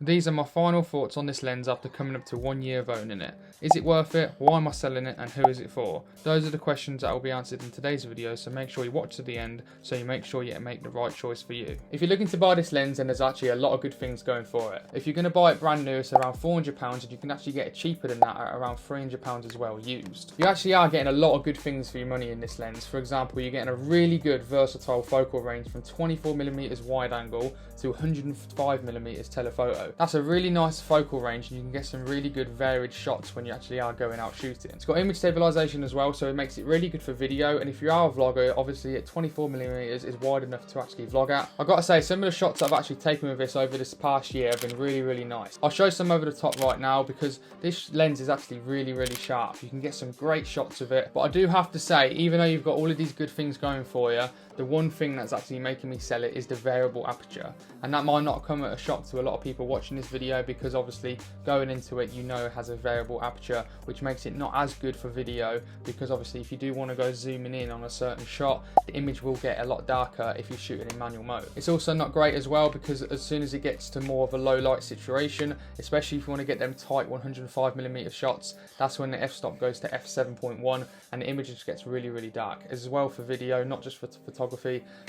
These are my final thoughts on this lens after coming up to 1 year of owning it. Is it worth it? Why am I selling it? And who is it for? Those are the questions that will be answered in today's video, so make sure you watch to the end so you make sure you make the right choice for you. If you're looking to buy this lens, then there's actually a lot of good things going for it. If you're going to buy it brand new, it's around £400, and you can actually get it cheaper than that at around £300 as well, used. You actually are getting a lot of good things for your money in this lens. For example, you're getting a really good versatile focal range from 24mm wide angle to 105mm telephoto. That's a really nice focal range, and you can get some really good varied shots when you actually are going out shooting. It's got image stabilization as well, so it makes it really good for video, and if you are a vlogger, obviously at 24mm is wide enough to actually vlog at. I've got to say, some of the shots I've actually taken with this over this past year have been really nice. I'll show some over the top right now because this lens is actually really sharp. You can get some great shots of it, but I do have to say, even though you've got all of these good things going for you, the one thing that's actually making me sell it is the variable aperture. And that might not come at a shock to a lot of people watching this video, because obviously going into it, you know it has a variable aperture, which makes it not as good for video, because obviously if you do want to go zooming in on a certain shot, the image will get a lot darker if you're shooting in manual mode. It's also not great as well, because as soon as it gets to more of a low light situation, especially if you want to get them tight 105mm shots, that's when the f-stop goes to f7.1 and the image just gets really dark. As well for video, not just for photography.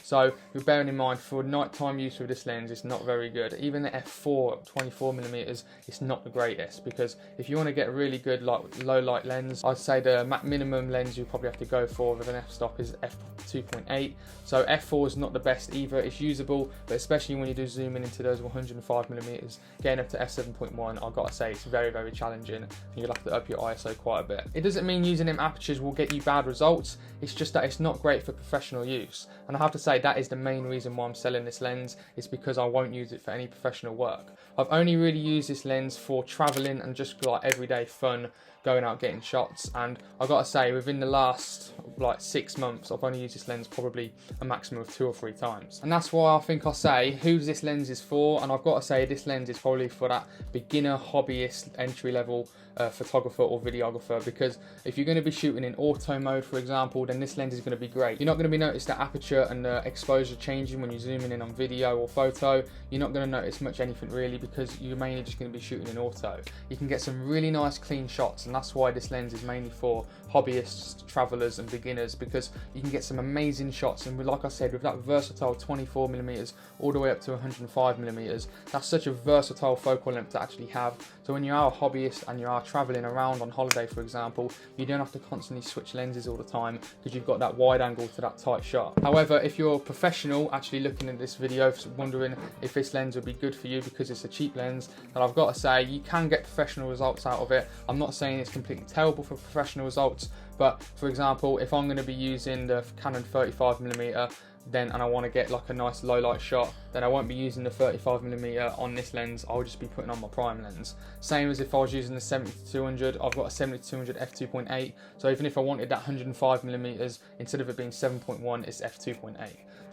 So you're bearing in mind, for nighttime use with this lens, it's not very good. Even the f4 at 24mm, it's not the greatest, because if you want to get a really good like low light lens, I'd say the minimum lens you probably have to go for with an f-stop is f2.8. So f4 is not the best either. It's usable, but especially when you do zoom in into those 105mm, getting up to f7.1, I've got to say it's very challenging, and you'll have to up your ISO quite a bit. It doesn't mean using them apertures will get you bad results, it's just that it's not great for professional use. And I have to say, that is the main reason why I'm selling this lens, is because I won't use it for any professional work. I've only really used this lens for traveling and just like everyday fun, going out getting shots. And I gotta say, within the last like 6 months, I've only used this lens probably a maximum of 2 or 3 times. And that's why I think I say who this lens is for. And I've got to say, this lens is probably for that beginner hobbyist entry level photographer or videographer, because if you're going to be shooting in auto mode, for example, then this lens is going to be great. You're not going to be notice the aperture and the exposure changing when you're zooming in on video or photo. You're not going to notice much anything really, because you're mainly just going to be shooting in auto. You can get some really nice clean shots, and that's why this lens is mainly for hobbyists, travelers and beginners, because you can get some amazing shots. And like I said, with that versatile 24mm all the way up to 105mm, that's such a versatile focal length to actually have. So when you are a hobbyist and you are traveling around on holiday, for example, you don't have to constantly switch lenses all the time, because you've got that wide angle to that tight shot. However, if you're a professional actually looking at this video, wondering if this lens would be good for you because it's a cheap lens, then I've got to say, you can get professional results out of it. I'm not saying it's completely terrible for professional results, but for example, if I'm going to be using the Canon 35mm and I want to get like a nice low light shot, then I won't be using the 35mm on this lens. I'll just be putting on my prime lens. Same as if I was using the 70-200, I've got a 70-200 f2.8, so even if I wanted that 105mm, instead of it being 7.1, it's f2.8.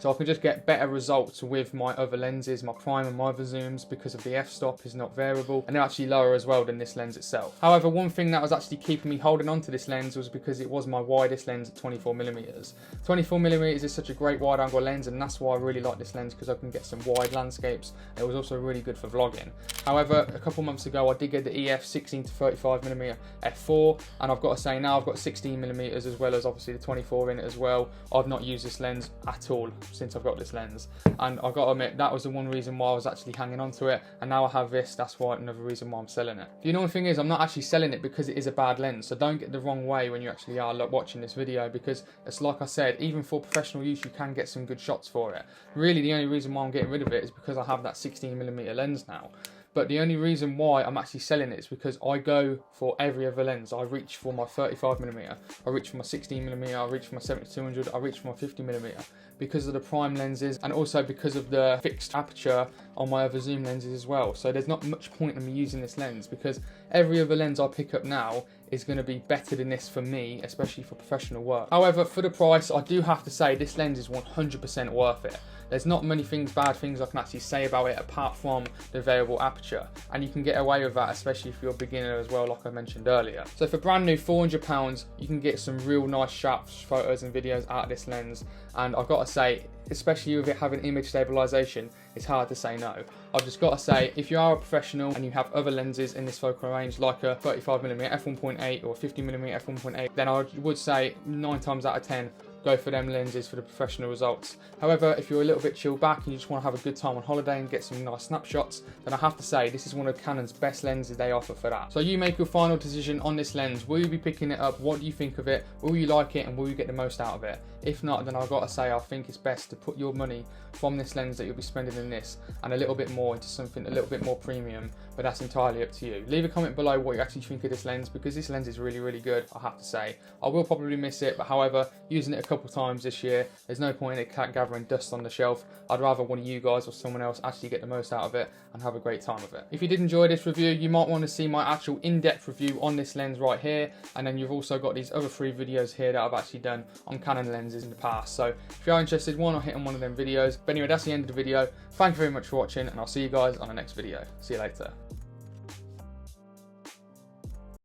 So I can just get better results with my other lenses, my prime and my other zooms, because of the f-stop is not variable, and they're actually lower as well than this lens itself. However, one thing that was actually keeping me holding on to this lens was because it was my widest lens at 24mm. 24mm is such a great wide angle lens, and that's why I really like this lens, because I can get some wide landscapes. It was also really good for vlogging. However, a couple months ago I did get the EF 16-35mm f4, and I've got to say, now I've got 16mm as well as obviously the 24 in it as well. I've not used this lens at all since I've got this lens, and I've got to admit, that was the one reason why I was actually hanging on to it, and now I have this, that's why another reason why I'm selling it. The annoying thing is, I'm not actually selling it because it is a bad lens, so don't get the wrong way when you actually are watching this video, because it's like I said, even for professional use you can get some good shots for it. Really, the only reason why I'm getting rid of it is because I have that 16mm lens now. But the only reason why I'm actually selling it is because I go for every other lens. I reach for my 35mm, I reach for my 16mm, I reach for my 70-200, I reach for my 50mm, because of the prime lenses, and also because of the fixed aperture on my other zoom lenses as well. So there's not much point in me using this lens, because every other lens I pick up now is going to be better than this for me, especially for professional work. However, for the price, I do have to say this lens is 100% worth it. There's not many bad things I can actually say about it apart from the variable aperture, and you can get away with that, especially if you're a beginner as well, like I mentioned earlier. So for brand new £400, you can get some real nice sharp photos and videos out of this lens, and I've got to say, especially with it having image stabilization, it's hard to say no. I've just got to say, if you are a professional and you have other lenses in this focal range, like a 35mm f1.8 or 50mm f1.8, then I would say 9 times out of 10, go for them lenses for the professional results. However, if you're a little bit chilled back and you just want to have a good time on holiday and get some nice snapshots, then I have to say this is one of Canon's best lenses they offer for that. So you make your final decision on this lens. Will you be picking it up? What do you think of it? Will you like it, and will you get the most out of it? If not, then I've got to say I think it's best to put your money from this lens that you'll be spending in this and a little bit more into something a little bit more premium, but that's entirely up to you. Leave a comment below what you actually think of this lens, because this lens is really, really good, I have to say. I will probably miss it, but however, using it a couple times this year, there's no point in it gathering dust on the shelf. I'd rather one of you guys or someone else actually get the most out of it and have a great time with it. If you did enjoy this review, you might want to see my actual in-depth review on this lens right here, and then you've also got these other 3 videos here that I've actually done on Canon lenses in the past. So if you're interested, why not hit on one of them videos? But anyway, that's the end of the video. Thank you very much for watching, and I'll see you guys on the next video. See you later.